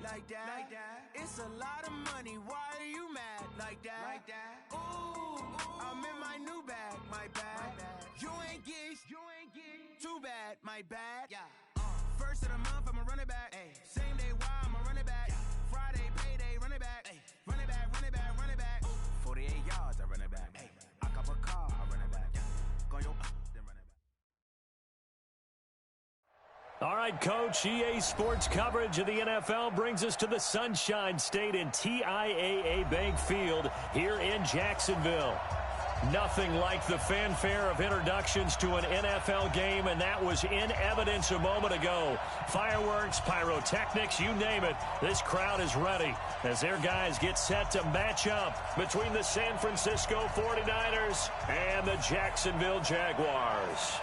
like that. It's a lot of money, why are you mad like that? Ooh, I'm in my new bag, my bad. You ain't get too bad, my bad. First of the month, I'ma run it back. Same day, why I'ma run it back. Friday, payday, run it back. Run it back, run it back, run it back. 48 yards, I run it back. I cop a car, I run it back. Go yo, then run it back. All right, Coach, EA Sports coverage of the NFL brings us to the Sunshine State in TIAA Bank Field here in Jacksonville. Nothing like the fanfare of introductions to an NFL game, and that was in evidence a moment ago. Fireworks, pyrotechnics, you name it. This crowd is ready as their guys get set to match up between the San Francisco 49ers and the Jacksonville Jaguars.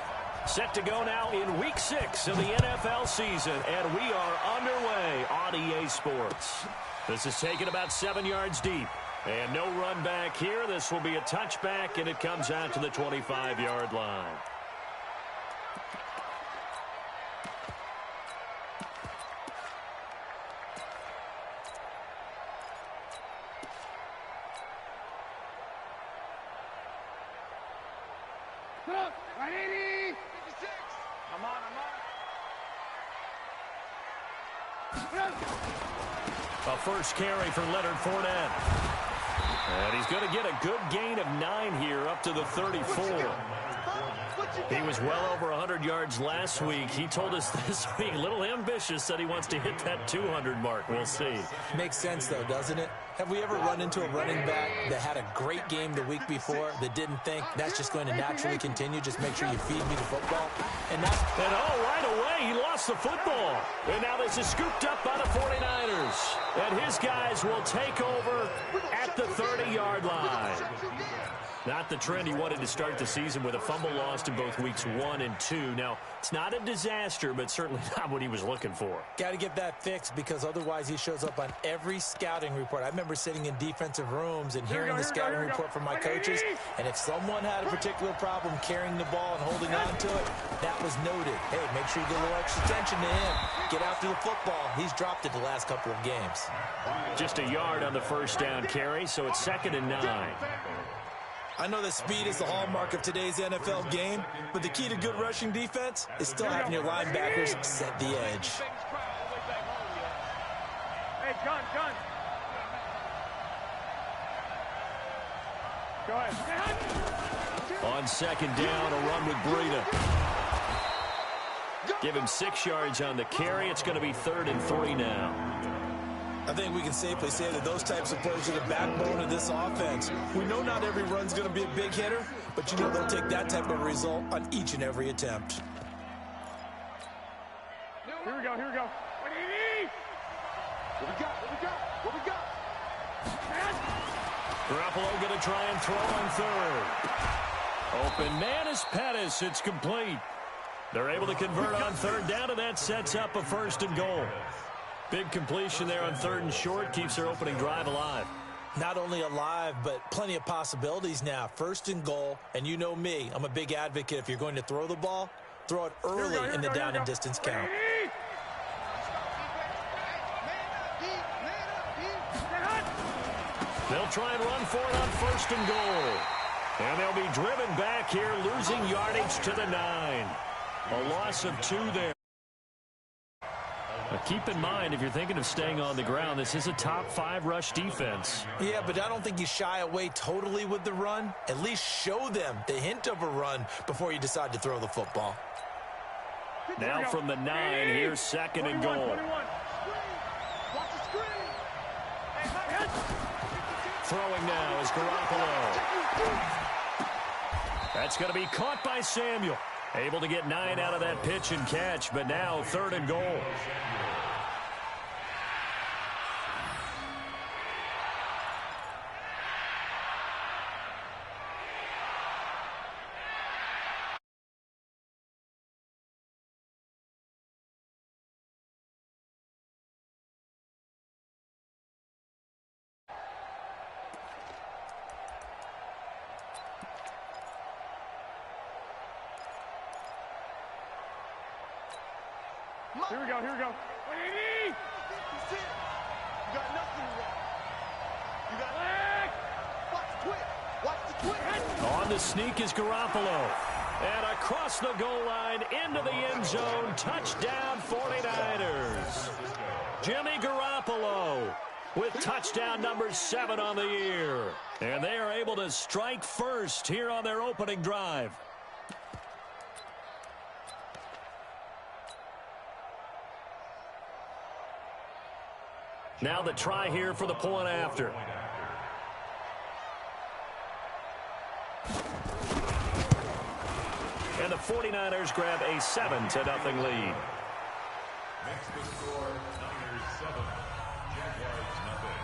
Set to go now in Week 6 of the NFL season, and we are underway on EA Sports. This is taken about 7 yards deep. And no run back here. This will be a touchback, and it comes out to the 25-yard line. A first carry for Leonard Fournette. And he's going to get a good gain of 9 here up to the 34. He was well over 100 yards last week. He told us this week, a little ambitious, said he wants to hit that 200 mark. We'll see. Makes sense, though, doesn't it? Have we ever run into a running back that had a great game the week before that didn't think that's just going to naturally continue? Just make sure you feed me the football. And right away, he lost the football. And now this is scooped up by the 49ers. And his guys will take over at the 30-yard line. Not the trend he wanted to start the season with a fumble lost in both weeks 1 and 2. Now, it's not a disaster, but certainly not what he was looking for. Got to get that fixed because otherwise he shows up on every scouting report. I remember sitting in defensive rooms and hearing the scouting report from my coaches, and if someone had a particular problem carrying the ball and holding on to it, that was noted. Hey, make sure you get a little extra attention to him. Get after the football. He's dropped it the last couple of games. Just a yard on the first down carry, so it's 2nd and 9. I know that speed is the hallmark of today's NFL game, but the key to good rushing defense is still having your linebackers set the edge. Hey, John. Go ahead. On 2nd down, a run with Breida. Give him 6 yards on the carry. It's going to be 3rd and 3 now. I think we can safely say that those types of plays are the backbone of this offense. We know not every run's going to be a big hitter, but you know they'll take that type of result on each and every attempt. Here we go. What do you need? What we got? Garoppolo going to try and throw on 3rd. Open man is Pettis. It's complete. They're able to convert on 3rd down, and that sets up a 1st and goal. Big completion there on 3rd and short. Keeps their opening drive alive. Not only alive, but plenty of possibilities now. 1st and goal, and you know me. I'm a big advocate. If you're going to throw the ball, throw it early in the down and distance count. They'll try and run for it on 1st and goal. And they'll be driven back here, losing yardage to the 9. A loss of 2 there. Keep in mind, if you're thinking of staying on the ground, this is a top 5 rush defense. Yeah, but I don't think you shy away totally with the run. At least show them the hint of a run before you decide to throw the football. Now from the 9, here's 2nd and goal. Throwing now is Garoppolo. That's going to be caught by Samuel. Able to get 9 out of that pitch and catch, but now 3rd and goal. Here we go, here we go. 180! You got nothing wrong. You got Leg! Watch the twitch. Watch the twitch. On the sneak is Garoppolo. And across the goal line, into the end zone. Touchdown, 49ers. Jimmy Garoppolo with touchdown number 7 on the year. And they are able to strike first here on their opening drive. Now the try here for the point after. And the 49ers grab a 7-0 lead. Makes the score Niners 7, Jaguars nothing.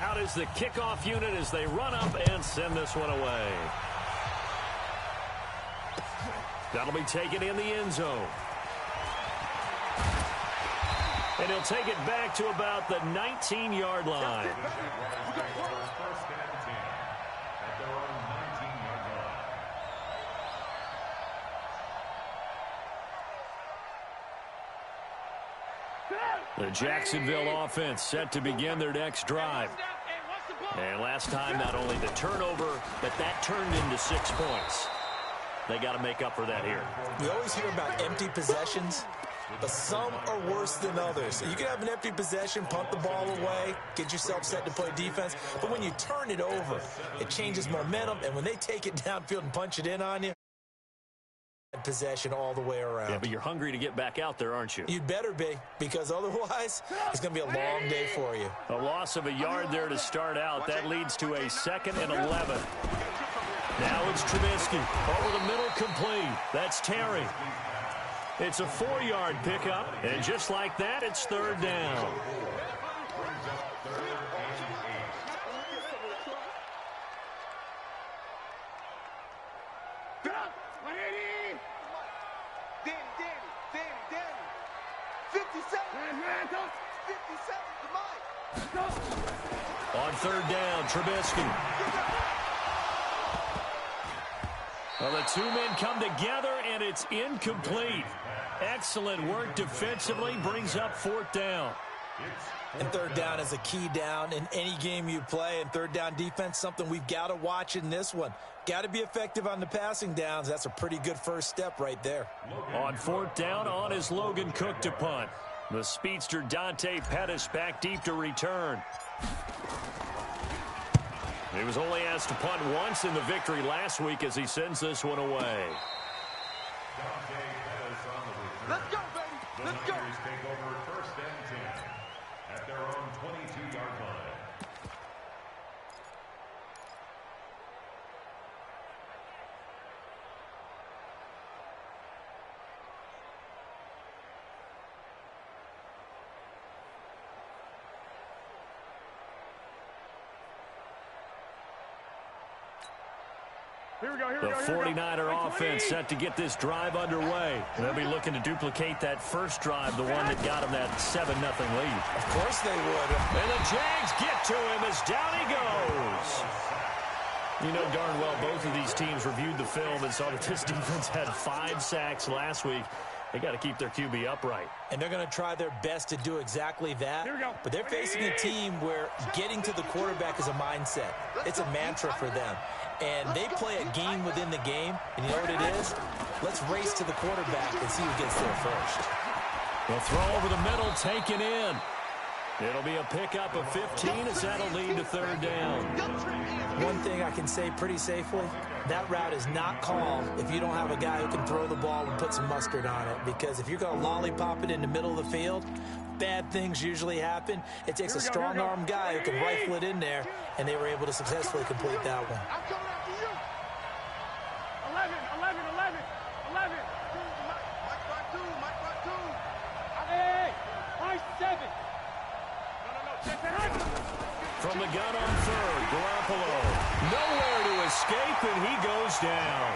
Out is the kickoff unit as they run up and send this one away. That'll be taken in the end zone. And he'll take it back to about the 19-yard line. First and 10 at their own 19-yard line. The Jacksonville offense set to begin their next drive. And last time, not only the turnover, but that turned into 6 points. They got to make up for that here. We always hear about empty possessions, but some are worse than others. You can have an empty possession, punt the ball away, get yourself set to play defense, but when you turn it over, it changes momentum, and when they take it downfield and punch it in on you, possession all the way around. Yeah, but you're hungry to get back out there, aren't you? You'd better be, because otherwise, it's going to be a long day for you. A loss of a yard there to start out. That leads to a 2nd and 11. Now it's Trubisky. Over the middle, complete. That's Terry. It's a 4-yard pickup, and just like that, it's 3rd down. Danny. 57. 57, come on. On 3rd down, Trubisky. Well, the two men come together, and it's incomplete. Excellent work defensively, brings up 4th down. And 3rd down is a key down in any game you play. And 3rd down defense, something we've got to watch in this one. Got to be effective on the passing downs. That's a pretty good first step right there. On 4th down, on is Logan Cook to punt. The speedster Dante Pettis back deep to return. He was only asked to punt once in the victory last week as he sends this one away. Let's go, baby. Let's go. Niners take over 1st and 10 at their own 22-yard line. Here we go, here The we go, here we go. 49er offense set to get this drive underway. They'll be looking to duplicate that first drive, the one that got them that 7-0 lead. Of course they would. And the Jags get to him as down he goes. You know darn well both of these teams reviewed the film and saw that this defense had 5 sacks last week. They got to keep their QB upright. And they're going to try their best to do exactly that. Here we go. But they're facing a team where getting to the quarterback is a mindset. It's a mantra for them. And they play a game within the game. And you know what it is? Let's race to the quarterback and see who gets there first. The throw over the middle, taken in. It'll be a pickup of 15 as that'll lead to 3rd down. One thing I can say pretty safely, that route is not called if you don't have a guy who can throw the ball and put some mustard on it. Because if you're going to lollipop it in the middle of the field, bad things usually happen. It takes a strong-arm guy who can rifle it in there, and they were able to successfully complete that one. I'm coming after you. 11. Mike Batu. Hey, 7. From the gun on 3rd, Garoppolo. Nowhere to escape, and he goes down.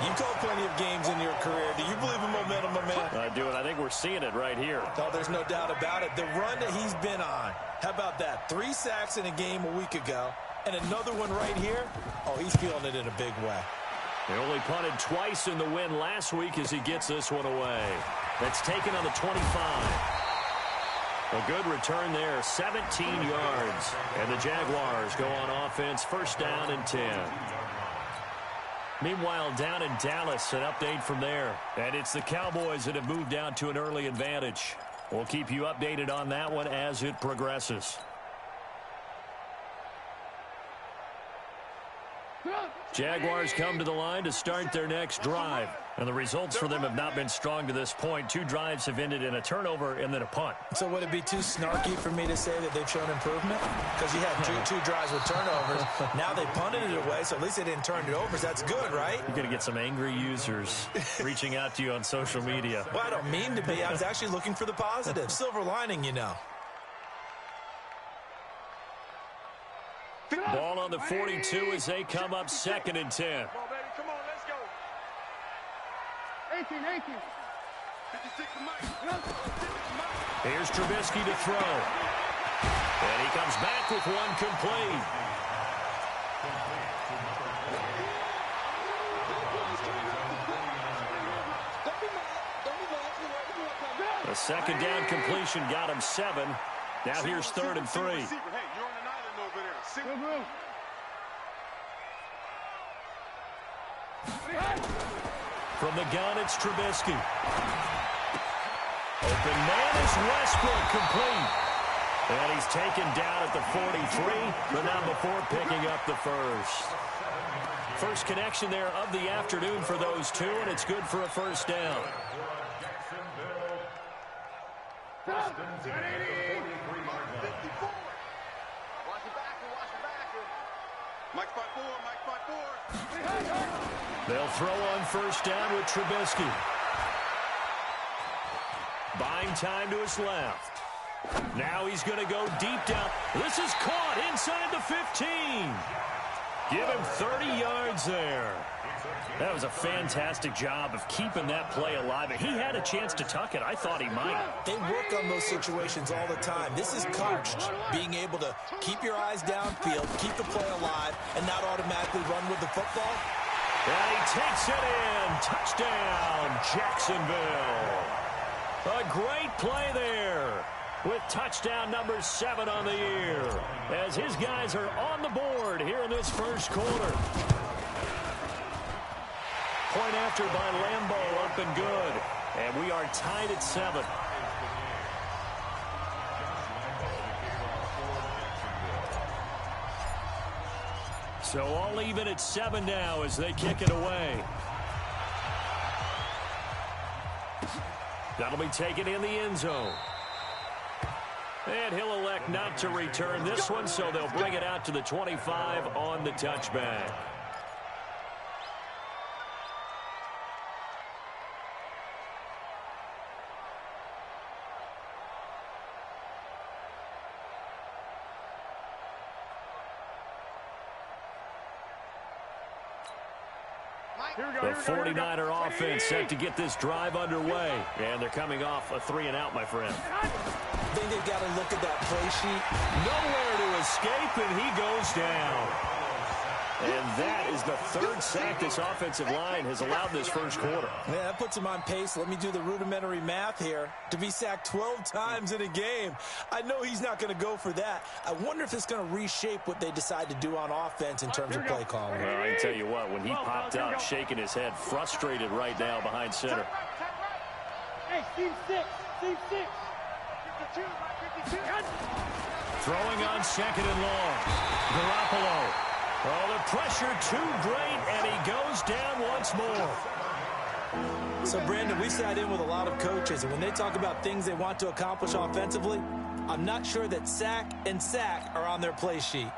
You've called plenty of games in your career. Do you believe in momentum, my man? I do, and I think we're seeing it right here. No, there's no doubt about it. The run that he's been on, how about that? 3 sacks in a game a week ago. And another one right here. Oh, he's feeling it in a big way. They only punted twice in the win last week as he gets this one away. That's taken on the 25. A good return there, 17 yards. And the Jaguars go on offense, first down and 10. Meanwhile, down in Dallas, an update from there. And it's the Cowboys that have moved out to an early advantage. We'll keep you updated on that one as it progresses. Jaguars come to the line to start their next drive. And the results for them have not been strong to this point. 2 drives have ended in a turnover and then a punt. So would it be too snarky for me to say that they've shown improvement? Because you had two drives with turnovers. Now they punted it away, so at least they didn't turn it over. So that's good, right? You're going to get some angry users reaching out to you on social media. Well, I don't mean to be. I was actually looking for the positive. Silver lining, you know. Ball on the 42 as they come up 2nd and 10. Come on, baby. Come on, let's go. 18. 56 to Mike. Here's Trubisky to throw. And he comes back with one complete. A second down completion got him 7. Now here's 3rd and 3. Hey, you're on an island over there. From the gun, it's Trubisky. Open man is Westbrook, complete. And he's taken down at the 43, but not before picking up the first. First connection there of the afternoon for those two, and it's good for a first down. Watch it back. Mike spot 4. They'll throw on first down with Trubisky. Buying time to his left. Now he's going to go deep down. This is caught inside the 15. Give him 30 yards there. That was a fantastic job of keeping that play alive. He had a chance to tuck it. I thought he might. They work on those situations all the time. This is coached, being able to keep your eyes downfield, keep the play alive, and not automatically run with the football. And he takes it in. Touchdown, Jacksonville. A great play there with touchdown number 7 on the year as his guys are on the board here in this first quarter. Point after by Lambeau, up and good. And we are tied at 7. So all even at 7 now as they kick it away. That'll be taken in the end zone. And he'll elect not to return this one, so they'll bring it out to the 25 on the touchback. The 49er offense set to get this drive underway. And they're coming off a 3-and-out, my friend. I think they've got to look at that play sheet. Nowhere to escape, and he goes down. And that is the 3rd sack this offensive line has allowed this first quarter. Yeah, that puts him on pace. Let me do the rudimentary math here. To be sacked 12 times in a game, I know he's not going to go for that. I wonder if it's going to reshape what they decide to do on offense in terms of play calling. Well, I can tell you what, when he popped up, shaking his head, frustrated right now behind center. Hey, team 6. 52. Throwing on 2nd and long. Garoppolo. Oh, the pressure too great, and he goes down once more. So, Brandon, we sat in with a lot of coaches, and when they talk about things they want to accomplish offensively, I'm not sure that sack and sack are on their play sheet.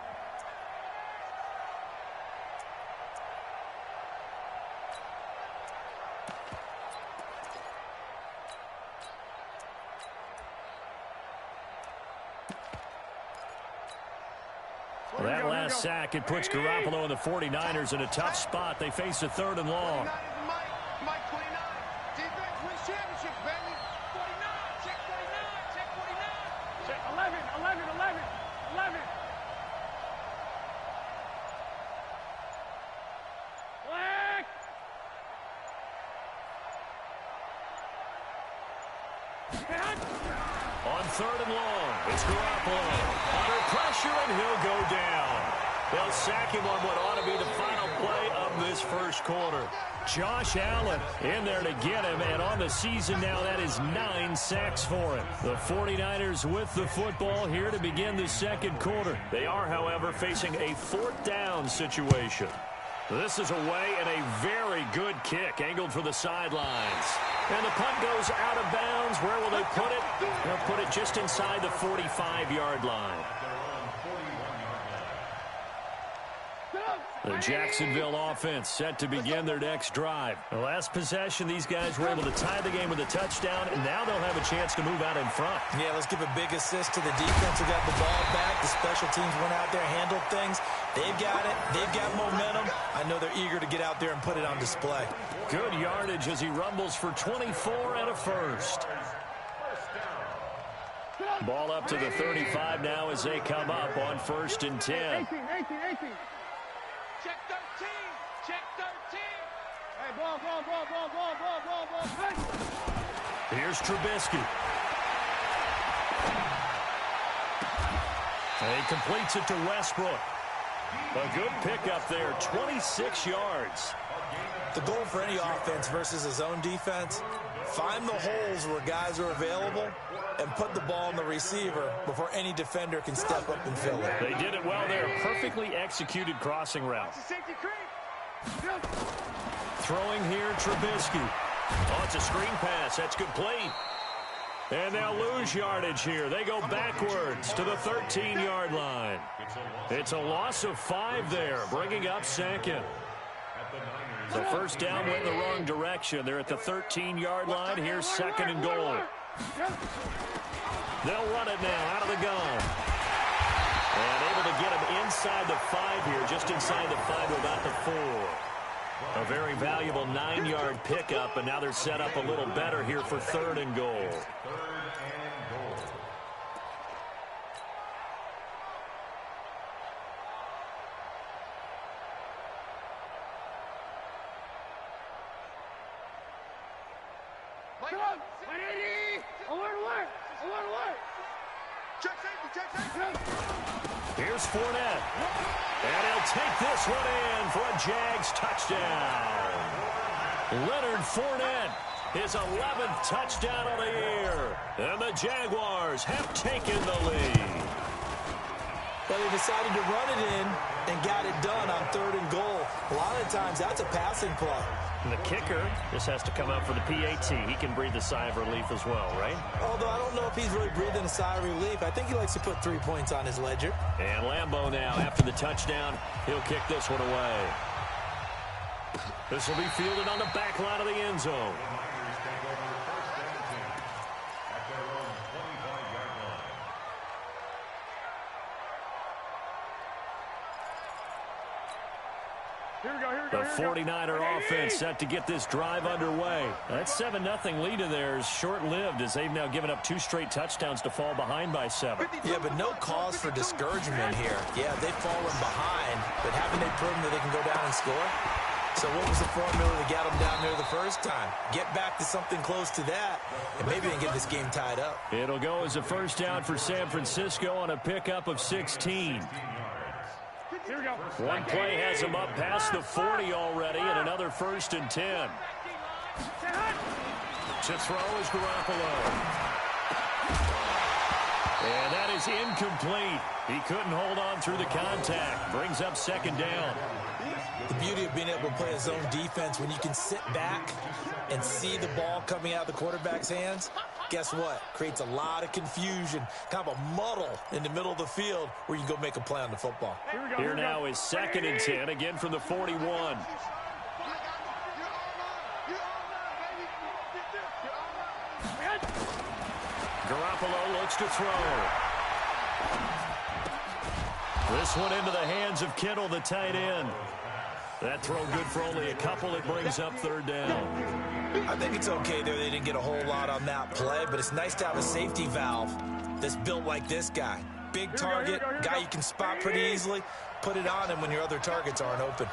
Well, that last sack, it puts Garoppolo and the 49ers in a tough spot. They face a 3rd and long. Mike 29. Defense wins championship, baby. 49. Check 49. Check 49. Check 11. On 3rd and long, it's Garoppolo. Under pressure, and he'll go down. They'll sack him on what ought to be the final play of this first quarter. Josh Allen in there to get him, and on the season now, that is 9 sacks for him. The 49ers with the football here to begin the second quarter. They are, however, facing a 4th down situation. This is away, and a very good kick angled for the sidelines. And the punt goes out of bounds. Where will they put it? They'll put it just inside the 45-yard line. The Jacksonville offense set to begin their next drive. The last possession, these guys were able to tie the game with a touchdown, and now they'll have a chance to move out in front. Yeah, let's give a big assist to the defense who got the ball back. The special teams went out there, handled things. They've got it. They've got momentum. I know they're eager to get out there and put it on display. Good yardage as he rumbles for 24 and a first. Ball up to the 35 now as they come up on 1st and 10. 18. Check 13. Check 13. Hey, ball. Here's Trubisky. And he completes it to Westbrook. A good pickup there, 26 yards. The goal for any offense versus his own defense, find the holes where guys are available and put the ball in the receiver before any defender can step up and fill it. They did it well there. Perfectly executed crossing route. Throwing here, Trubisky. Oh, it's a screen pass. That's complete. And they'll lose yardage here. They go backwards to the 13-yard line. It's a loss of 5 there, bringing up 2nd. So first down went in the wrong direction. They're at the 13-yard line. Here's 2nd and goal. They'll run it now out of the gun. And able to get him inside the 5 here, just inside the 5 to about the 4. A very valuable 9-yard pickup, and now they're set up a little better here for 3rd and goal. Here's Fournette. And he'll take this one in for a Jags touchdown. Leonard Fournette, his 11th touchdown of the year. And the Jaguars have taken the lead. But they decided to run it in and got it done on 3rd and goal. A lot of times that's a passing play. And the kicker just has to come out for the PAT. He can breathe a sigh of relief as well, right? Although I don't know if he's really breathing a sigh of relief. I think he likes to put 3 points on his ledger. And Lambeau now, after the touchdown, he'll kick this one away. This will be fielded on the back line of the end zone. The 49er offense set to get this drive underway. That 7-0 lead of theirs short-lived as they've now given up 2 straight touchdowns to fall behind by 7. Yeah, but no cause for discouragement here. Yeah, they've fallen behind, but haven't they proven that they can go down and score? So what was the formula that got them down there the first time? Get back to something close to that, and maybe they can get this game tied up. It'll go as a first down for San Francisco on a pickup of 16. Here we go. One play has him up past the 40 already, and another 1st and 10. To throw is Garoppolo. And that is incomplete. He couldn't hold on through the contact. Brings up 2nd down. The beauty of being able to play a zone defense, when you can sit back and see the ball coming out of the quarterback's hands, guess what? Creates a lot of confusion, kind of a muddle in the middle of the field where you can go make a play on the football. Here now is 2nd and 10, again from the 41. Garoppolo looks to throw. This one into the hands of Kittle, the tight end. That throw good for only a couple. It brings up 3rd down. I think it's okay there. They didn't get a whole lot on that play, but it's nice to have a safety valve that's built like this guy. Big target, guy you can spot pretty easily. Put it on him when your other targets aren't open.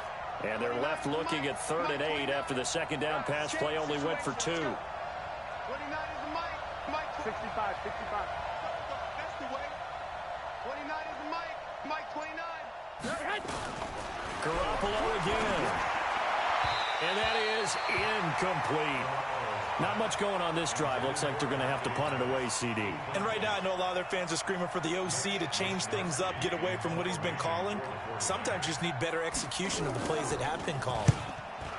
And they're left looking at 3rd and 8 after the 2nd down pass play only went for 2. 29 is Mike. 65, 65. That's the way. 29 is the Mike. Mike 29. Garoppolo again. And that is incomplete. Not much going on this drive. Looks like they're going to have to punt it away, CD. And right now, I know a lot of their fans are screaming for the OC to change things up, get away from what he's been calling. Sometimes you just need better execution of the plays that have been called.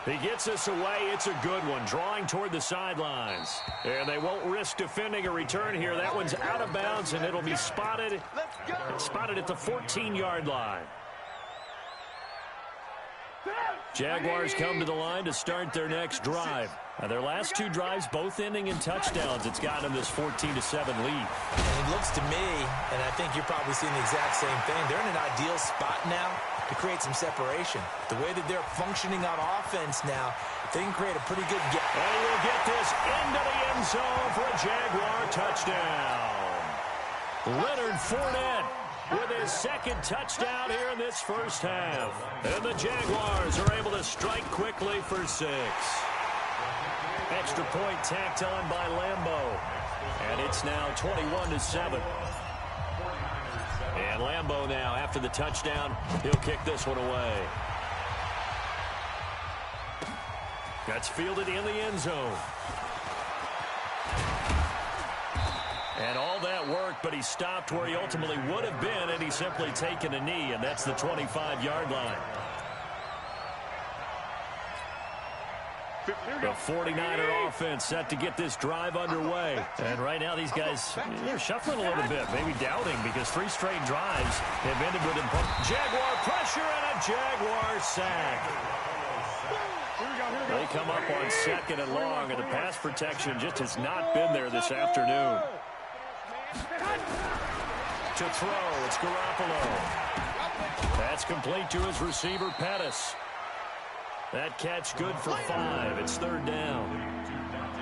He gets us away. It's a good one, drawing toward the sidelines. And they won't risk defending a return here. That one's out of bounds, and it'll be spotted at the 14-yard line. Jaguars come to the line to start their next drive. Now, their last two drives both ending in touchdowns. It's gotten them this 14-7 lead. And it looks to me, and I think you're probably seeing the exact same thing, they're in an ideal spot now to create some separation. The way that they're functioning on offense now, they can create a pretty good game. And we'll get this into the end zone for a Jaguar touchdown. Leonard Fournette with his second touchdown here in this first half. And the Jaguars are able to strike quickly for 6. Extra point tacked on by Lambeau. And it's now 21-7. And Lambeau now, after the touchdown, he'll kick this one away. That's fielded in the end zone. And all that work, but he stopped where he ultimately would have been, and he's simply taken a knee, and that's the 25-yard line. The 49er offense set to get this drive underway. And right now these guys, they're shuffling a little bit, maybe doubting, because 3 straight drives have ended with Jaguar pressure and a Jaguar sack. They come up on 2nd and long, and the pass protection just has not been there this afternoon. To throw, it's Garoppolo. That's complete to his receiver, Pettis. That catch good for 5. It's 3rd down.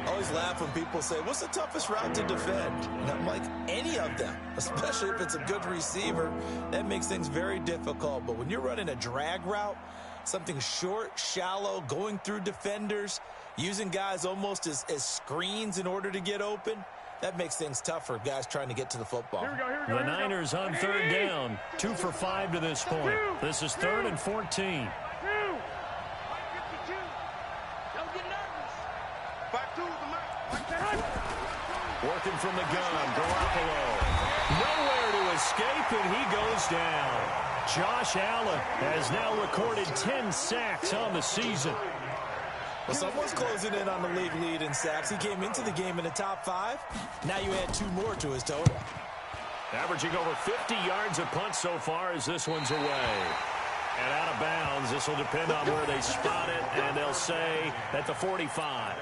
I always laugh when people say, what's the toughest route to defend? And I'm like, any of them, especially if it's a good receiver. That makes things very difficult. But when you're running a drag route, something short, shallow, going through defenders, using guys almost as screens in order to get open, that makes things tough for guys trying to get to the football. The Niners on 3rd down. 2 for 5 to this point. This is 3rd and 14. Working from the gun, Garoppolo. Nowhere to escape, and he goes down. Josh Allen has now recorded 10 sacks on the season. Well, someone's closing in on the league lead in sacks. He came into the game in the top 5. Now you add 2 more to his total. Averaging over 50 yards a punt so far as this one's away. And out of bounds. This will depend on where they spot it, and they'll say at the 45.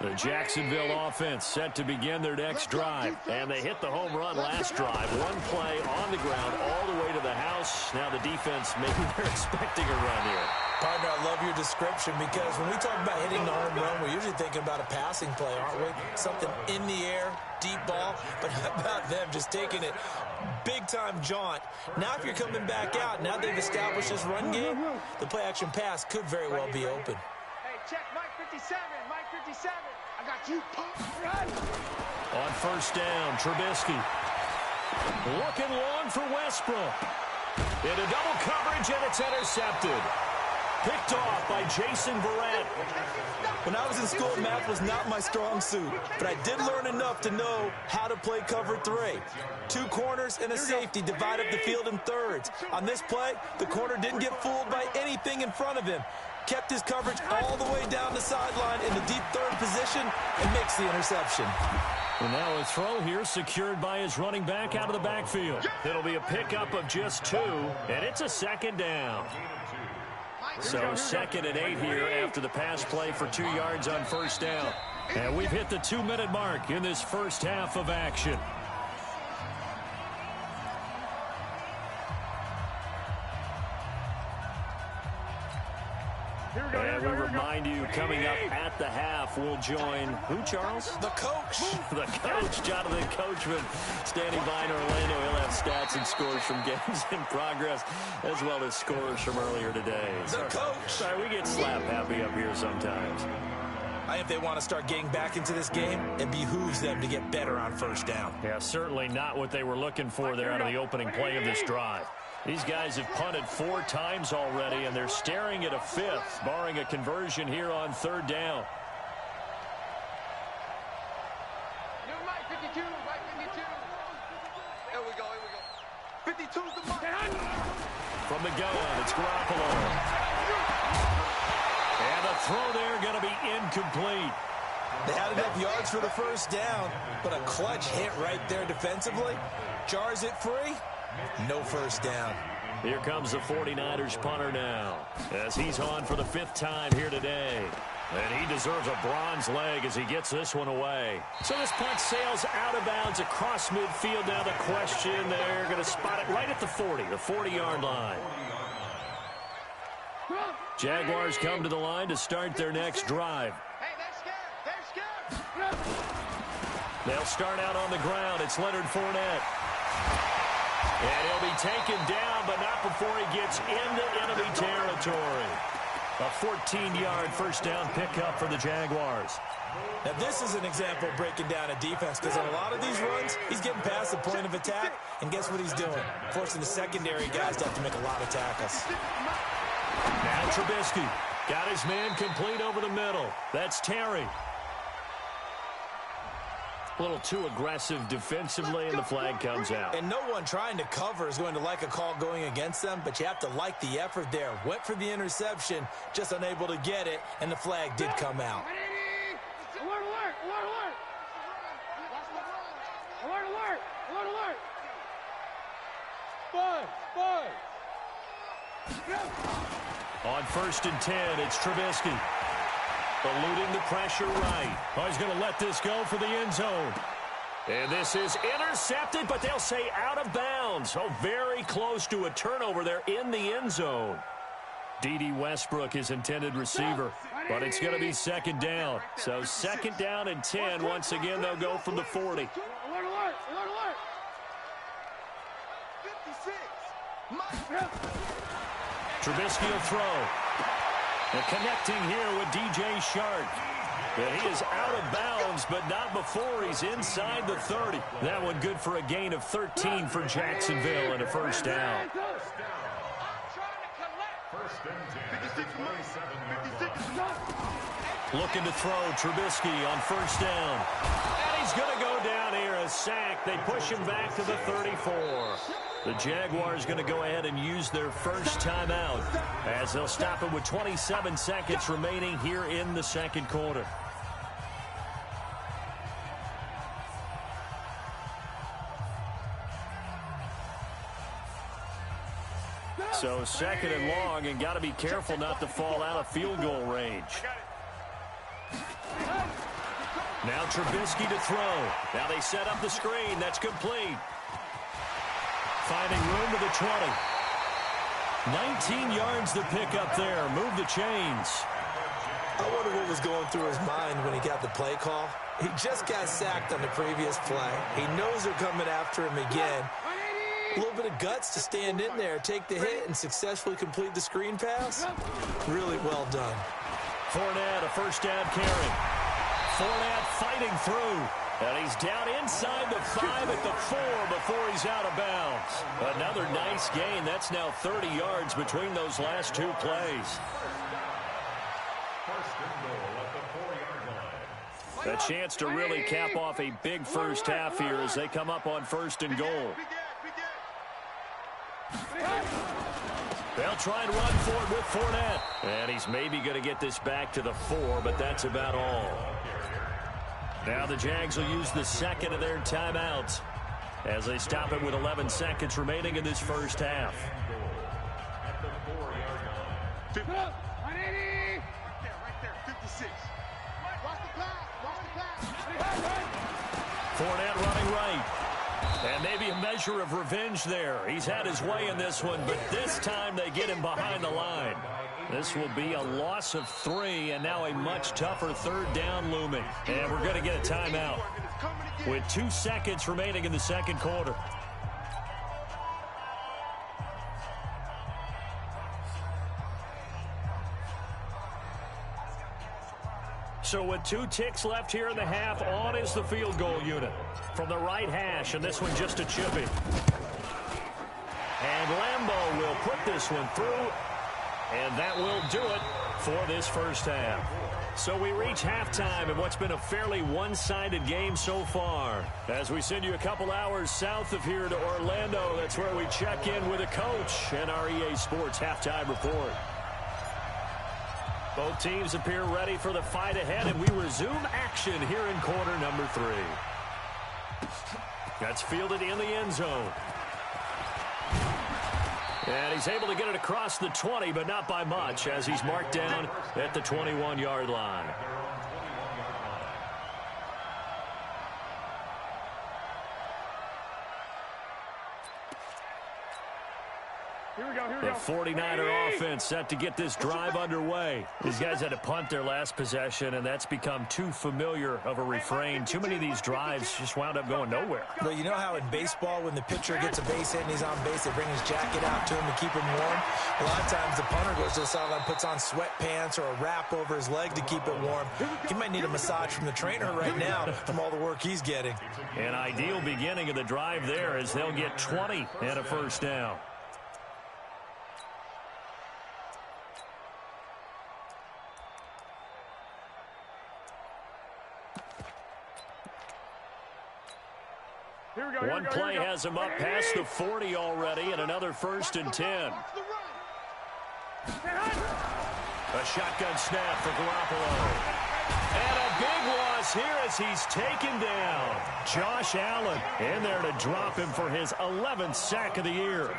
The Jacksonville offense set to begin their next drive. And they hit the home run last drive. 1 play on the ground all the way to the house. Now the defense, maybe they're expecting a run here. Partner, I love your description, because when we talk about hitting the home run, we're usually thinking about a passing play, aren't we? Something in the air, deep ball. But how about them just taking it big-time jaunt? Now if you're coming back out, now they've established this run game, the play-action pass could very well be open. Hey, check Mike 57, Mike 57. I got you. Run. On 1st down, Trubisky. Looking long for Westbrook. Into double coverage, and it's intercepted. Picked off by Jason Verrett. When I was in school, math was not my strong suit, but I did learn enough to know how to play cover 3. 2 corners and a safety divide up the field in thirds. On this play, the corner didn't get fooled by anything in front of him. Kept his coverage all the way down the sideline in the deep 3rd position and makes the interception. And now a throw here secured by his running back out of the backfield. It'll be a pickup of just 2, and it's a 2nd down. So 2nd and 8 here after the pass play for 2 yards on 1st down. And we've hit the 2-minute mark in this first half of action. And we remind you, coming up at the half, we'll join who, Charles? The coach. The coach, Jonathan Coachman, standing by in Orlando. He'll have stats and scores from games in progress, as well as scores from earlier today. The coach. Sorry, we get slap happy up here sometimes. I think if they want to start getting back into this game, it behooves them to get better on first down. Yeah, certainly not what they were looking for there out of the opening play of this drive. These guys have punted 4 times already, and they're staring at a 5th, barring a conversion here on third down. Mike 52, Mike 52. Here we go, here we go. 52's the mark. From the gun, it's Garoppolo. And the throw there going to be incomplete. They had enough yards for the first down, but a clutch hit right there defensively. Jars it free. No first down. Here comes the 49ers punter now, as he's on for the 5th time here today. And he deserves a bronze leg as he gets this one away. So this punt sails out of bounds across midfield. Now the question, they're going to spot it right at the 40, the 40-yard line. Jaguars come to the line to start their next drive. Hey, they're scared. They're scared. They'll start out on the ground. It's Leonard Fournette. And he'll be taken down, but not before he gets into enemy territory. A 14-yard first down pickup for the Jaguars. Now, this is an example of breaking down a defense, because on a lot of these runs, he's getting past the point of attack, and guess what he's doing? Forcing the secondary guys to have to make a lot of tackles. Now Trubisky got his man complete over the middle. That's Terry. A little too aggressive defensively, and the flag comes out. And no one trying to cover is going to like a call going against them, but you have to like the effort there. Went for the interception, just unable to get it, and the flag did come out. Alert, alert, alert, alert. Alert, alert, alert, alert. On 1st and 10, it's Trubisky. Eluding the pressure right. Oh, he's going to let this go for the end zone. And this is intercepted, but they'll say out of bounds. Oh, very close to a turnover there in the end zone. D.D. Westbrook is intended receiver, but it's going to be 2nd down. So 2nd down and 10. Once again, they'll go from the 40. Alert, alert, alert, alert. 56. Trubisky will throw. And connecting here with D.J. Shark. And he is out of bounds, but not before he's inside the 30. That one good for a gain of 13 for Jacksonville and a first down. Looking to throw Trubisky on 1st down. And he's going to go down here, a sack. They push him back to the 34. The Jaguars going to go ahead and use their first timeout as they'll stop it with 27 seconds remaining here in the 2nd quarter. So 2nd and long, and got to be careful not to fall out of field goal range. Now Trubisky to throw. Now they set up the screen. That's complete. Finding room to the 20. 19 yards to pick up there. Move the chains. I wonder what was going through his mind when he got the play call. He just got sacked on the previous play. He knows they're coming after him again. A little bit of guts to stand in there, take the hit, and successfully complete the screen pass. Really well done. Fournette, a first down carry. Fournette fighting through. And he's down inside the 5 at the 4 before he's out of bounds. Another nice gain. That's now 30 yards between those last 2 plays. A chance to really cap off a big first half here as they come up on 1st and goal. They'll try and run for it with Fournette. And he's maybe going to get this back to the 4, but that's about all. Now the Jags will use the 2nd of their timeouts as they stop it with 11 seconds remaining in this first half. Right there, 56. Watch the pass. Fournette running right. And maybe a measure of revenge there. He's had his way in this one, but this time they get him behind the line. This will be a loss of 3, and now a much tougher 3rd down looming. And we're going to get a timeout with 2 seconds remaining in the 2nd quarter. So with 2 ticks left here in the half, on is the field goal unit. From the right hash, and this one just a chippy. And Lambeau will put this one through, and that will do it for this first half. So we reach halftime in what's been a fairly one-sided game so far. As we send you a couple hours south of here to Orlando, that's where we check in with a coach and our EA Sports halftime report. Both teams appear ready for the fight ahead, and we resume action here in quarter number 3. That's fielded in the end zone. And he's able to get it across the 20, but not by much, as he's marked down at the 21-yard line. The 49er offense set to get this drive underway. These guys had to punt their last possession, and that's become too familiar of a refrain. Too many of these drives just wound up going nowhere. Well, you know how in baseball, when the pitcher gets a base hit and he's on base, they bring his jacket out to him to keep him warm? A lot of times the punter goes to the sideline, puts on sweatpants or a wrap over his leg to keep it warm. He might need a massage from the trainer right now from all the work he's getting. An ideal beginning of the drive there as they'll get 20 and a first down. One play has him up past the 40 already, and another 1st and 10. A shotgun snap for Garoppolo. And a big loss here as he's taken down. Josh Allen in there to drop him for his 11th sack of the year.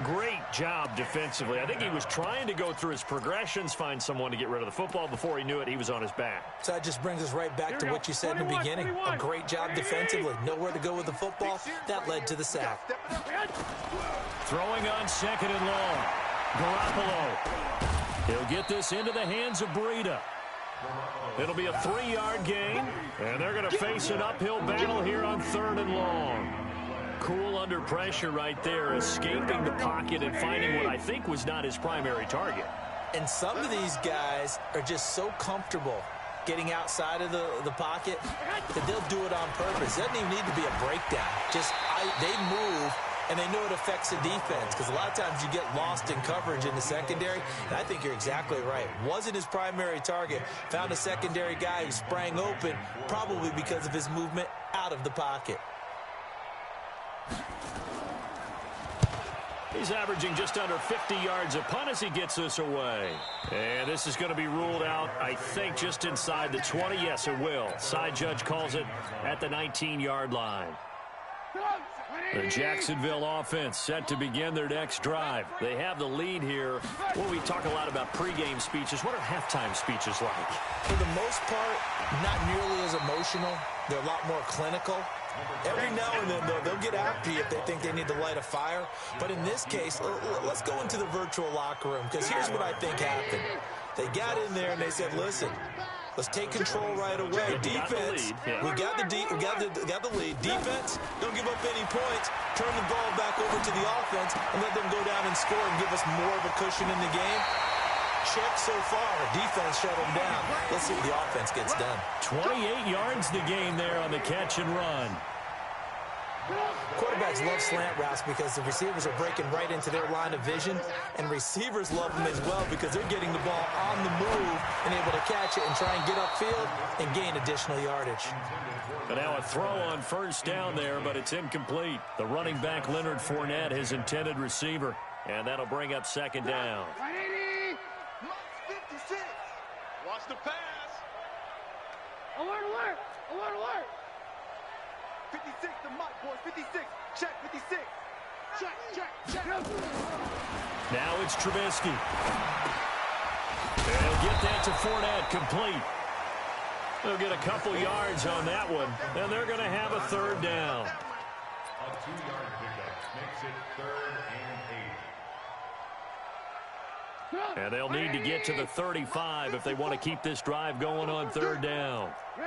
Great job defensively. I think he was trying to go through his progressions, find someone to get rid of the football. Before he knew it, he was on his back. So that just brings us right back to what you said in the beginning. A great job defensively. Nowhere to go with the football. That led to the sack. Throwing on 2nd and long. Garoppolo. He'll get this into the hands of Breida. It'll be a 3-yard gain, and they're going to face an uphill battle here on 3rd and long. Cool under pressure right there, escaping the pocket and finding what I think was not his primary target. And some of these guys are just so comfortable getting outside of the pocket that they'll do it on purpose. It doesn't even need to be a breakdown. They move, and they know it affects the defense, because a lot of times you get lost in coverage in the secondary, and I think you're exactly right. Wasn't his primary target. Found a secondary guy who sprang open, probably because of his movement out of the pocket. He's averaging just under 50 yards a punt as he gets this away. And this is going to be ruled out, I think, just inside the 20. Yes, it will. Side judge calls it at the 19-yard line. The Jacksonville offense set to begin their next drive. They have the lead here. Well, we talk a lot about pregame speeches. What are halftime speeches like? For the most part, not nearly as emotional. They're a lot more clinical. Every now and then, though, they'll get after you if they think they need to light a fire. But in this case, let's go into the virtual locker room, because here's what I think happened. They got in there and they said, listen, let's take control right away. Defense, we got the lead. Defense, don't give up any points. Turn the ball back over to the offense and let them go down and score and give us more of a cushion in the game. Check so far. Defense shut them down. Let's see what the offense gets done. 28 yards the gain there on the catch and run. Quarterbacks love slant routes because the receivers are breaking right into their line of vision, and receivers love them as well because they're getting the ball on the move and able to catch it and try and get upfield and gain additional yardage. But now a throw on 1st down there, but it's incomplete. The running back, Leonard Fournette, his intended receiver, and that'll bring up 2nd down. Watch the pass. Alert, alert, alert, alert. 56 to Mike, boys. 56. Check, 56. Check. Now it's Trubisky. They'll get that to Fournette, complete. They'll get a couple yards on that one, and they're going to have a 3rd down. A 2-yard pickup makes it 3rd and 8. And they'll need to get to the 35 if they want to keep this drive going on 3rd down. Kill.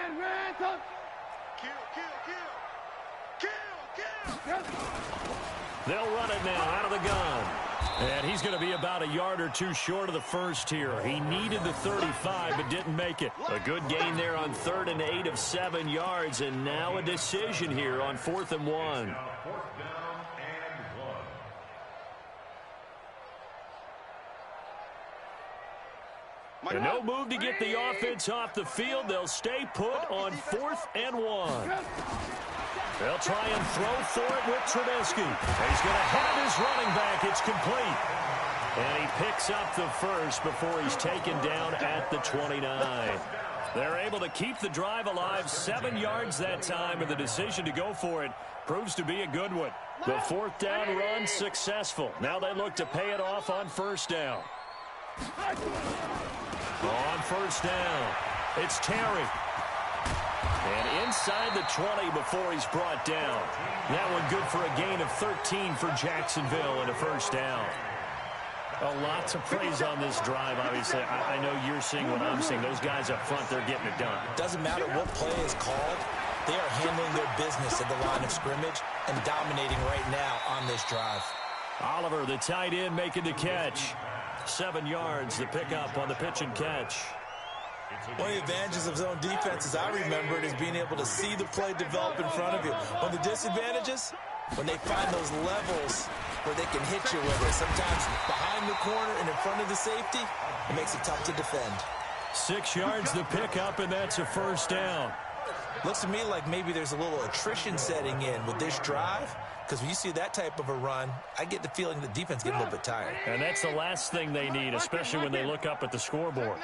They'll run it now out of the gun. And he's going to be about a yard or two short of the first here. He needed the 35, but didn't make it. A good gain there on 3rd and 8 of 7 yards, and now a decision here on 4th and 1. And no move to get the offense off the field. They'll stay put on 4th and 1. They'll try and throw for it with Trubisky. He's going to have his running back. It's complete. And he picks up the first before he's taken down at the 29. They're able to keep the drive alive, 7 yards that time, and the decision to go for it proves to be a good one. The 4th down run successful. Now they look to pay it off on 1st down. On 1st down, it's Terry. And inside the 20 before he's brought down. That one good for a gain of 13 for Jacksonville and a 1st down. A lot to praise on this drive, obviously. I know you're seeing what I'm seeing. Those guys up front, they're getting it done. Doesn't matter what play is called. They are handling their business at the line of scrimmage and dominating right now on this drive. Oliver, the tight end, making the catch. 7 yards, the pickup on the pitch and catch. One of the advantages of zone defense, as I remember it, is being able to see the play develop in front of you. One of the disadvantages, when they find those levels where they can hit you with it, sometimes behind the corner and in front of the safety, it makes it tough to defend. 6 yards, the pickup, and that's a 1st down. Looks to me like maybe there's a little attrition setting in with this drive, because when you see that type of a run, I get the feeling the defense gets a little bit tired. And that's the last thing they need, especially when they look up at the scoreboard.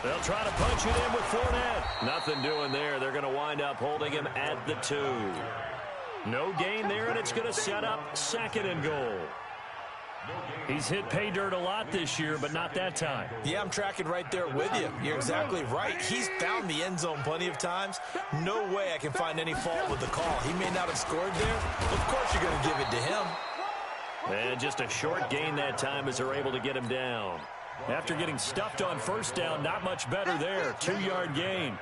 They'll try to punch it in with Fournette. Nothing doing there. They're going to wind up holding him at the 2. No gain there, and it's going to set up 2nd and goal. He's hit pay dirt a lot this year, but not that time. Yeah, I'm tracking right there with you. You're exactly right. He's found the end zone plenty of times. No way I can find any fault with the call. He may not have scored there. Of course you're going to give it to him. And just a short gain that time as they're able to get him down. After getting stuffed on 1st down, not much better there. 2-yard gain.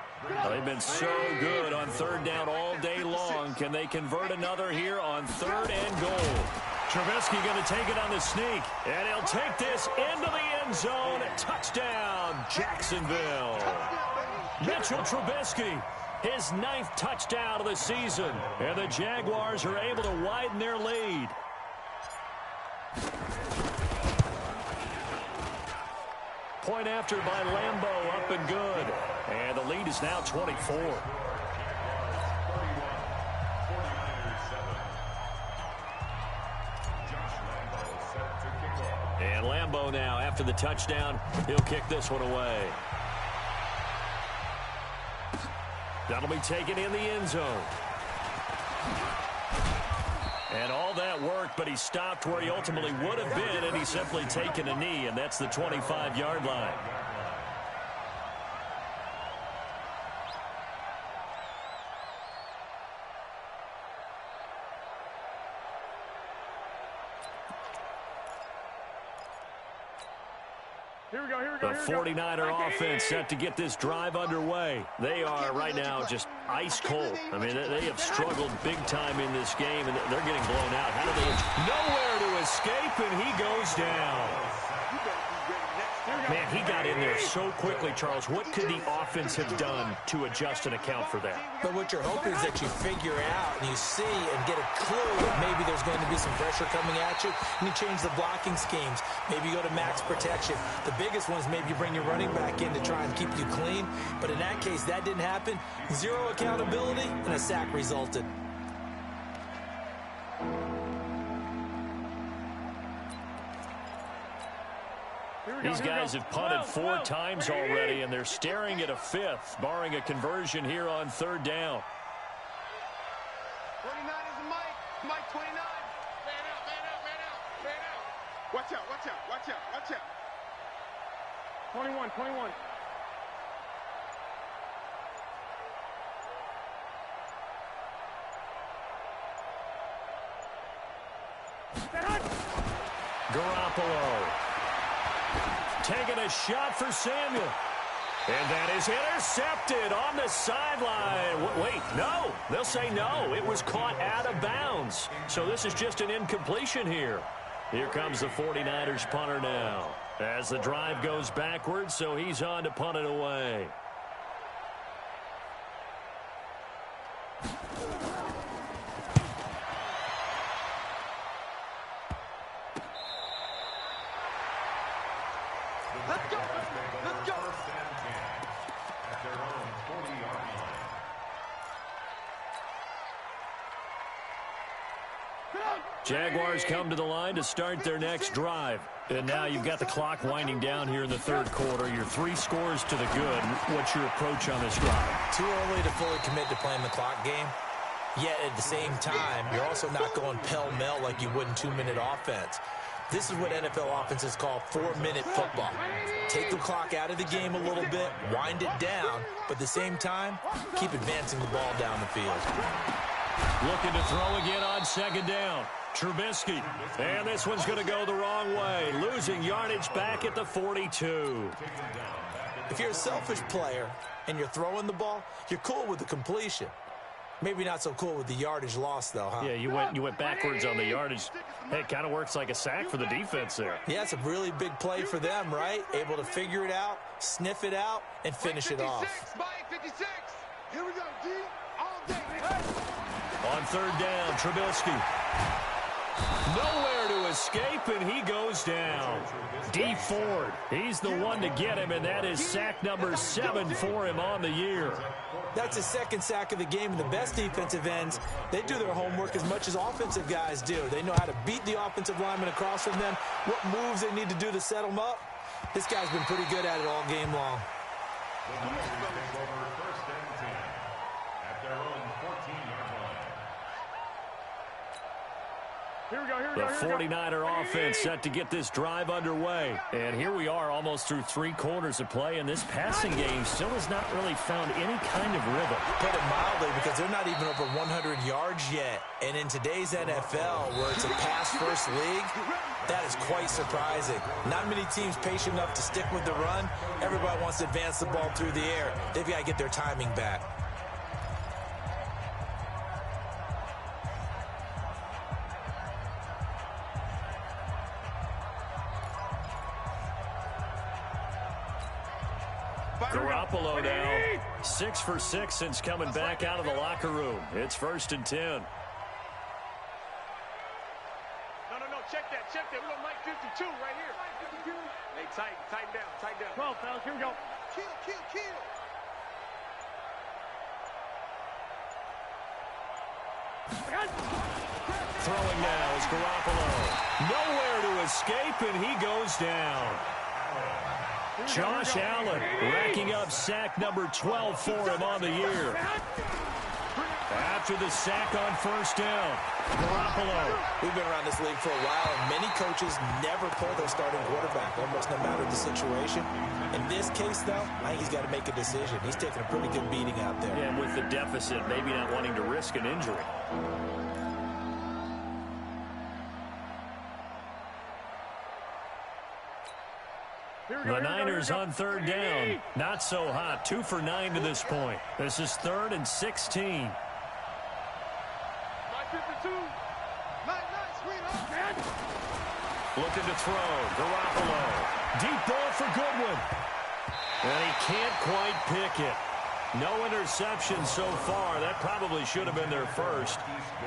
They've been so good on 3rd down all day long. Can they convert another here on 3rd and goal? Trubisky going to take it on the sneak, and he'll take this into the end zone. Touchdown, Jacksonville. Mitchell Trubisky, his 9th touchdown of the season, and the Jaguars are able to widen their lead. Point after by Lambeau, up and good. And the lead is now 24. And Lambeau now, after the touchdown, he'll kick this one away. That'll be taken in the end zone. And all that worked, but he stopped where he ultimately would have been, and he's simply taken a knee, and that's the 25-yard line. The 49er offense set to get this drive underway. They are right now just ice cold. I mean, they have struggled big time in this game, and they're getting blown out. How do they? Nowhere to escape, and he goes down. Man, he got in there so quickly, Charles. What could the offense have done to adjust and account for that? But what you're hoping is that you figure out and you see and get a clue that maybe there's going to be some pressure coming at you, and you change the blocking schemes. Maybe you go to max protection. The biggest one is maybe you bring your running back in to try and keep you clean. But in that case, that didn't happen. Zero accountability, and a sack resulted. These guys have punted 4 times already, and they're staring at a 5th, barring a conversion here on 3rd down. 29 is Mike. Mike 29. Man out, man out, man out, man out. Watch out, watch out, watch out, watch out. 21, 21. Garoppolo taking a shot for Samuel. And that is intercepted on the sideline. Wait, no. They'll say no. It was caught out of bounds. So this is just an incompletion here. Here comes the 49ers punter now. As the drive goes backwards, so he's on to punt it away. Let's go. Let's go. First and 10 at their own 40-yard line. Jaguars come to the line to start their next drive. And now you've got the clock winding down here in the third quarter. You're 3 scores to the good. What's your approach on this drive? Too early to fully commit to playing the clock game. Yet at the same time, you're also not going pell-mell like you would in 2-minute offense. This is what NFL offenses call 4-minute football. Take the clock out of the game a little bit, wind it down, but at the same time, keep advancing the ball down the field. Looking to throw again on second down. Trubisky. And this one's going to go the wrong way. Losing yardage back at the 42. If you're a selfish player and you're throwing the ball, you're cool with the completion. Maybe not so cool with the yardage loss, though, huh? Yeah, you went backwards on the yardage. Hey, it kind of works like a sack for the defense there. Yeah, it's a really big play for them, right? Able to figure it out, sniff it out, and finish it off. Mike 56. Here we go, D. All day. On third down, Trubisky. Nowhere to escape, and he goes down. D. Ford, he's the one to get him, and that is sack number 7 for him on the year. That's his second sack of the game, and the best defensive ends, they do their homework as much as offensive guys do. They know how to beat the offensive lineman across from them, what moves they need to do to set them up. This guy's been pretty good at it all game long. The Niners take over first and 10 at their own 14-yard line. The 49er offense set to get this drive underway. And here we are almost through 3 quarters of play, and this passing game still has not really found any kind of rhythm. Put it mildly, because they're not even over 100 yards yet. And in today's NFL, where it's a pass-first league, that is quite surprising. Not many teams patient enough to stick with the run. Everybody wants to advance the ball through the air. They've got to get their timing back. Garoppolo now, 6 for 6 since coming back out of the locker room. It's 1st and 10. No, check that. We're going Mike 52 right here. Mike 52. Hey, tighten down. 12, fellas, here we go. Kill. Throwing now is Garoppolo. Nowhere to escape, and he goes down. Josh Allen racking up sack number 12 for him on the year. After the sack on first down, Garoppolo. We've been around this league for a while, and many coaches never pull their starting quarterback, almost no matter the situation. In this case, though, I think he's got to make a decision. He's taking a pretty good beating out there. And with the deficit, maybe not wanting to risk an injury. The Niners on third down. Not so hot. 2 for 9 to this point. This is 3rd and 16. Looking to throw. Garoppolo. Deep ball for Goodwin. And he can't quite pick it. No interception so far. That probably should have been their first.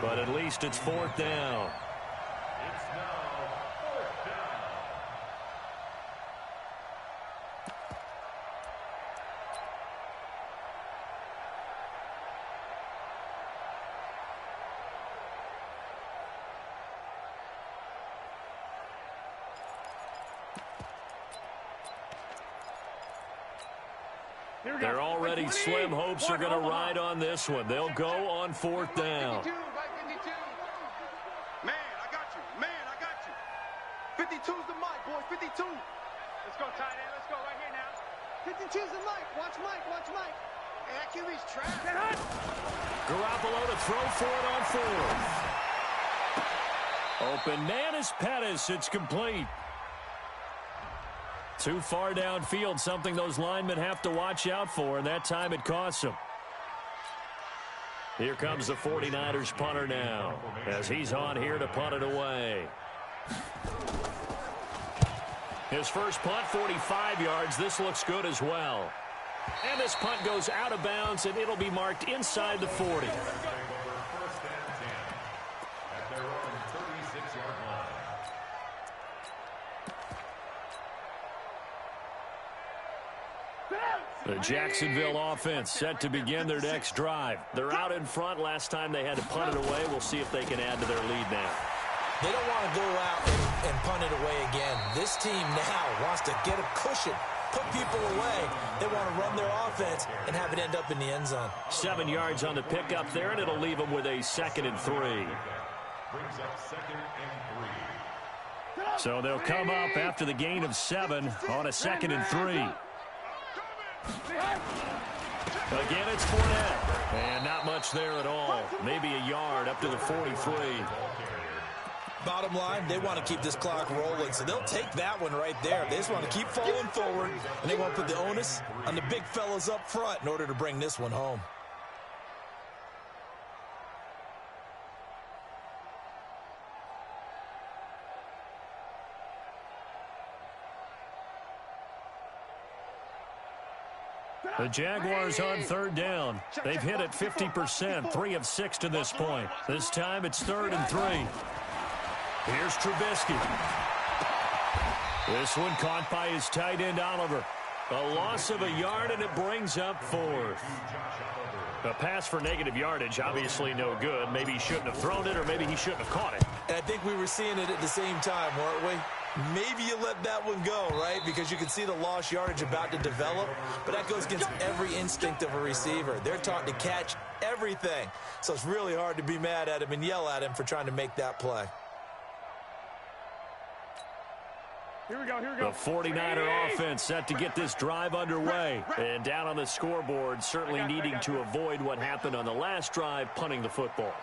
But at least it's 4th down. It's now 4th down. They're already slim hopes are going to ride on this one. They'll go on 4th down. Man, I got you. 52's the mic, boy. 52. Let's go, tight end. Let's go right here now. 52's the mic. Watch Mike. Hey, that QB's trapped. Garoppolo to throw for it on 4th. Open man is Pettis. It's complete. Too far downfield, something those linemen have to watch out for, and that time it costs them. Here comes the 49ers punter now, as he's on here to punt it away. His first punt, 45 yards. This looks good as well. And this punt goes out of bounds, and it'll be marked inside the 40. The Jacksonville offense set to begin their next drive. They're out in front. Last time they had to punt it away. We'll see if they can add to their lead now. They don't want to go out and punt it away again. This team now wants to get a cushion, put people away. They want to run their offense and have it end up in the end zone. 7 yards on the pickup there, and it'll leave them with a 2nd and 3. Brings up 2nd and 3. So they'll come up after the gain of 7 on a 2nd and 3. Again, it's Fournette. And not much there at all. Maybe a yard up to the 43. Bottom line, they want to keep this clock rolling, so they'll take that one right there. They just want to keep falling forward, and they want to put the onus on the big fellas up front in order to bring this one home. The Jaguars on 3rd down. They've hit it 50%, 3 of 6 to this point. This time it's 3rd and 3. Here's Trubisky. This one caught by his tight end, Oliver. A loss of a yard, and it brings up 4th. A pass for negative yardage, obviously no good. Maybe he shouldn't have thrown it, or maybe he shouldn't have caught it. And I think we were seeing it at the same time, weren't we? Maybe you let that one go, right? Because you can see the lost yardage about to develop. But that goes against every instinct of a receiver. They're taught to catch everything. So it's really hard to be mad at him and yell at him for trying to make that play. Here we go, here we go. The 49er offense set to get this drive underway. And down on the scoreboard, certainly needing to avoid what happened on the last drive, punting the football.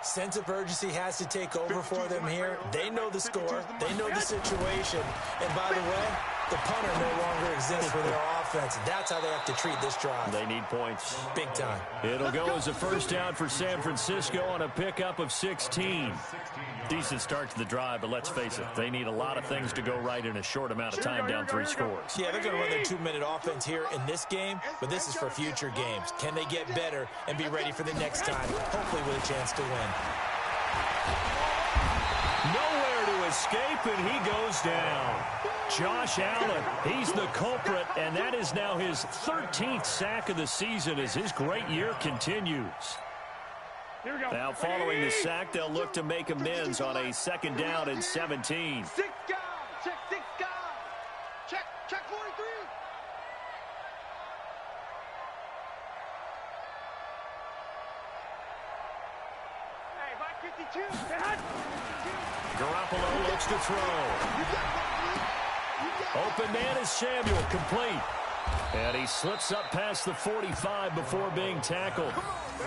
Sense of urgency has to take over for them here. They know the score. They know the situation. And by the way, the punter no longer exists for their offense. That's how they have to treat this drive. They need points. Big time. It'll go as a first down for San Francisco on a pickup of 16. Decent start to the drive, but let's face it, they need a lot of things to go right in a short amount of time, down 3 scores. Yeah, they're going to run their 2-minute offense here in this game, but this is for future games. Can they get better and be ready for the next time, hopefully with a chance to win? Nowhere to escape, and he goes down. Josh Allen, he's the culprit, and that is now his 13th sack of the season as his great year continues. Now, following the sack, they'll look to make amends on a 2nd down and 17. 6 guys. Check 6 guys. Check 43. Hey, by 52. Garoppolo looks to throw. Open man is Samuel, complete. And he slips up past the 45 before being tackled.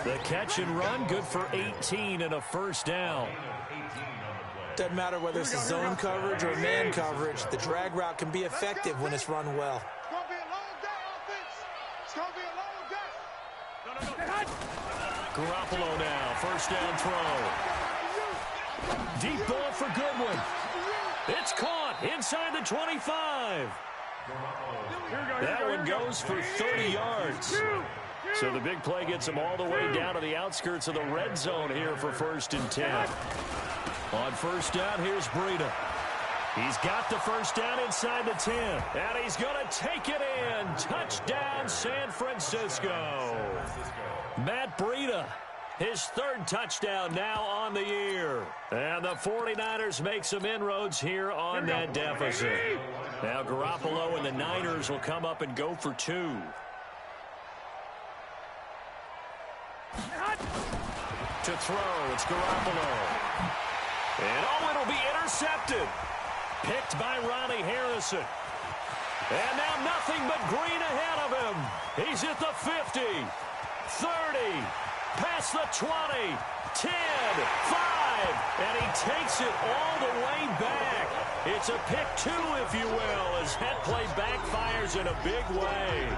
The catch and run, good for 18 and a first down. Doesn't matter whether it's a zone coverage or man coverage, the drag route can be effective when it's run well. It's going to be a long day, offense. It's going to be a long day. Garoppolo now, first down throw. Deep ball for Goodwin. It's caught inside the 25. That one goes for 30 yards. So the big play gets him all the way down to the outskirts of the red zone here for 1st and 10. On first down, here's Breida. He's got the first down inside the 10. And he's going to take it in. Touchdown, San Francisco. Matt Breida, his 3rd touchdown now on the year. And the 49ers make some inroads here on that deficit. Now Garoppolo and the Niners will come up and go for 2. To throw, it's Garoppolo. And it'll be intercepted. Picked by Ronnie Harrison. And now nothing but green ahead of him. He's at the 50, 30, past the 20, 10, 5, And he takes it all the way back. It's a pick 2, if you will, as that play backfires in a big way.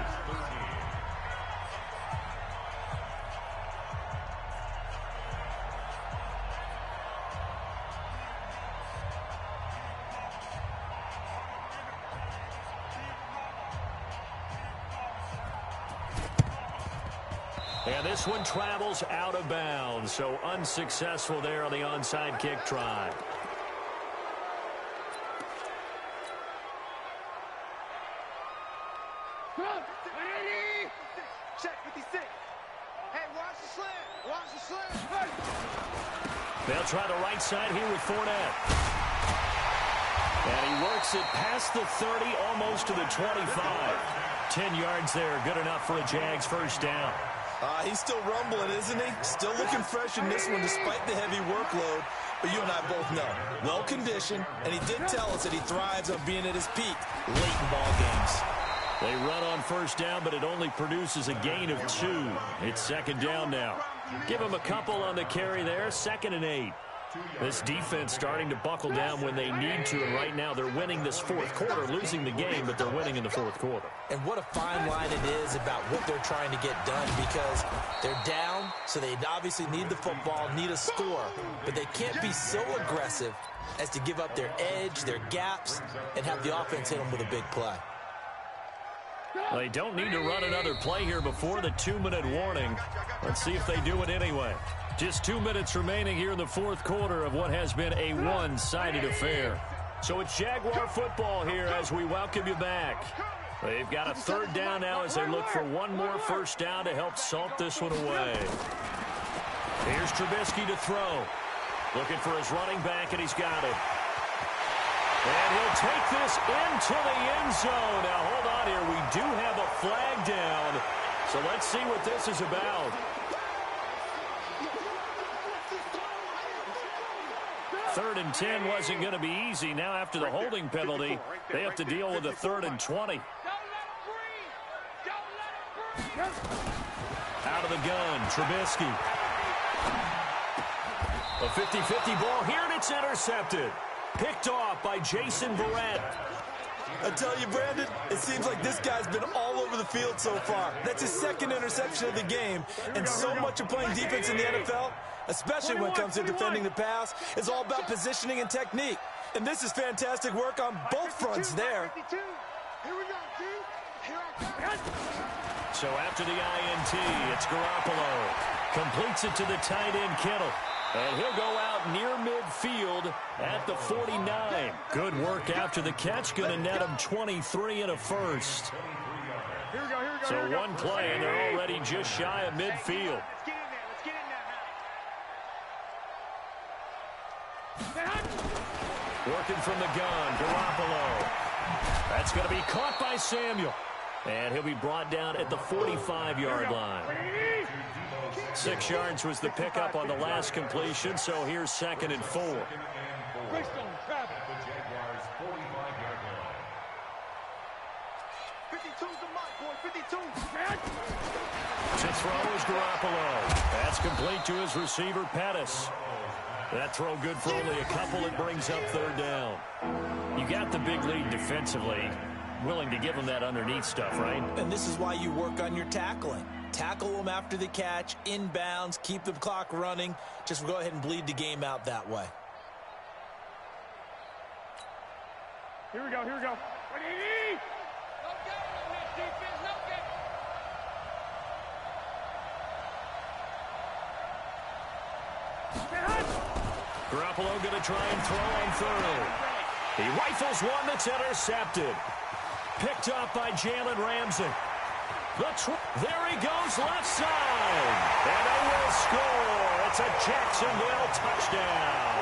And this one travels out of bounds, so unsuccessful there on the onside kick try. Check 56. Hey, watch the slant. Watch the slant. They'll try the right side here with Fournette. And he works it past the 30, almost to the 25. 10 yards there, good enough for a Jags first down. He's still rumbling, isn't he? Still looking fresh in this one despite the heavy workload. But you and I both know, well-conditioned, and he did tell us that he thrives on being at his peak late in ball games. They run on first down, but it only produces a gain of 2. It's second down now. Give him a couple on the carry there, 2nd and 8. This defense starting to buckle down when they need to, and right now they're winning this fourth quarter, losing the game, but they're winning in the fourth quarter. And what a fine line it is about what they're trying to get done, because they're down, so they obviously need the football, need a score, but they can't be so aggressive as to give up their edge, their gaps, and have the offense hit them with a big play. They don't need to run another play here before the 2-minute warning. Let's see if they do it anyway. Just 2 minutes remaining here in the fourth quarter of what has been a one-sided affair. So it's Jaguar football here as we welcome you back. They've got a third down now as they look for one more first down to help salt this one away. Here's Trubisky to throw. Looking for his running back, and he's got it. And he'll take this into the end zone. Now, hold on here. We do have a flag down. So let's see what this is about. Third and 10 wasn't going to be easy. Now, after the holding penalty, they have to deal with a 3rd and 20. Out of the gun, Trubisky. A 50-50 ball here, and it's intercepted. Picked off by Jason Verrett. I tell you, Brandon, it seems like this guy's been all over the field so far. That's his 2nd interception of the game. And so much of playing defense in the NFL, especially when it comes to defending the pass, is all about positioning and technique. And this is fantastic work on both fronts there. So after the INT, it's Garoppolo. Completes it to the tight end, Kittle. And he'll go out near midfield at the 49. Good work after the catch. Going to net him 23 and a first. So one play, and they're already just shy of midfield. Working from the gun, Garoppolo. That's going to be caught by Samuel. And he'll be brought down at the 45-yard line. 6 yards was the pickup on the last completion, so here's 2nd and 4. The Jaguars' 45-yard line. 52's the mark, boy. 52. To throw is Garoppolo. That's complete to his receiver, Pettis. That throw good for only a couple. It brings up 3rd down. You got the big lead defensively. Willing to give them that underneath stuff, right? And this is why you work on your tackling. Tackle them after the catch, inbounds, keep the clock running. Just go ahead and bleed the game out that way. Here we go, here we go. Garoppolo going to try and throw on 3rd. He rifles one that's intercepted. Picked up by Jalen Ramsey. There he goes, left side. And they will score. It's a Jacksonville touchdown.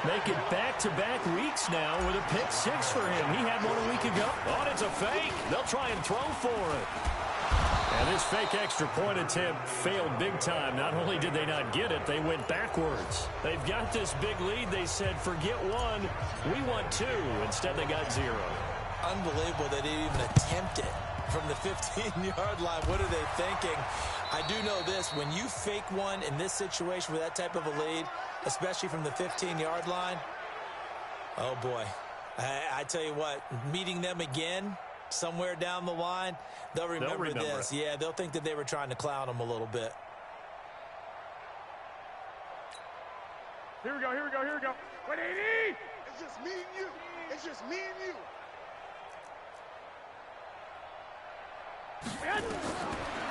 Make it back-to-back weeks now with a pick 6 for him. He had one a week ago. Oh, it's a fake. They'll try and throw for it. And this fake extra point attempt failed big time. Not only did they not get it, they went backwards. They've got this big lead. They said, forget 1, we want 2. Instead, they got 0. Unbelievable they didn't even attempt it. from the 15-yard line. What are they thinking? I do know this. When you fake one in this situation with that type of a lead, especially from the 15-yard line, oh, boy. I tell you what, meeting them again somewhere down the line, they'll remember this. Yeah, they'll think that they were trying to clown them a little bit. Here we go, here we go, here we go. 180! It's just me and you. It's just me and you.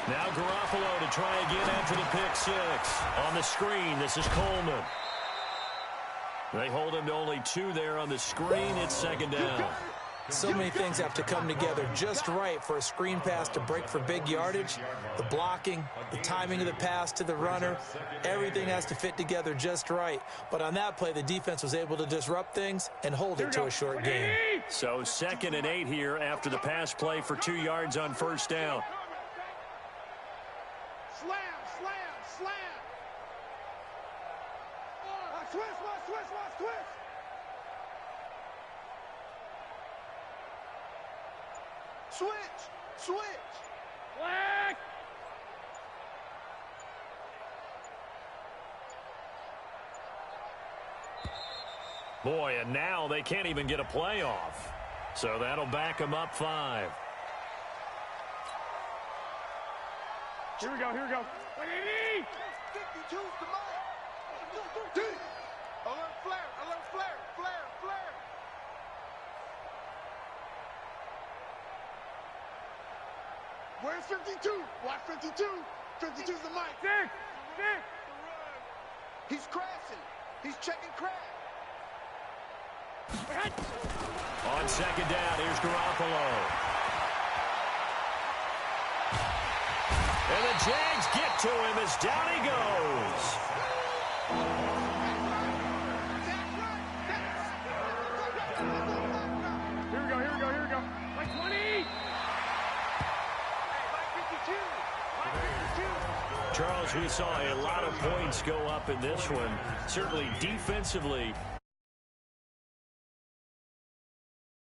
Now Garoppolo to try again after the pick six. On the screen, this is Coleman. They hold him to only 2 there on the screen. It's second down. So many things have to come together just right for a screen pass to break for big yardage. The blocking, the timing of the pass to the runner, everything has to fit together just right. But on that play, the defense was able to disrupt things and hold it to a short gain. So 2nd and 8 here after the pass play for 2 yards on first down. Slam, slam, slam. Watch twist, watch twist, watch twist. Switch, switch. Flag! Boy, and now they can't even get a play off. So that'll back them up 5. Here we go, here we go. 180! 52's the mark. Alert flare, alert flare, flare, flare. Where's 52? Watch 52. 52's the mic. Dick! Dick! He's crashing. He's checking crash. On second down, here's Garoppolo. And the Jags get to him as down he goes. Here we go, here we go, here we go. Like 20! Charles, we saw a lot of points go up in this one. Certainly defensively,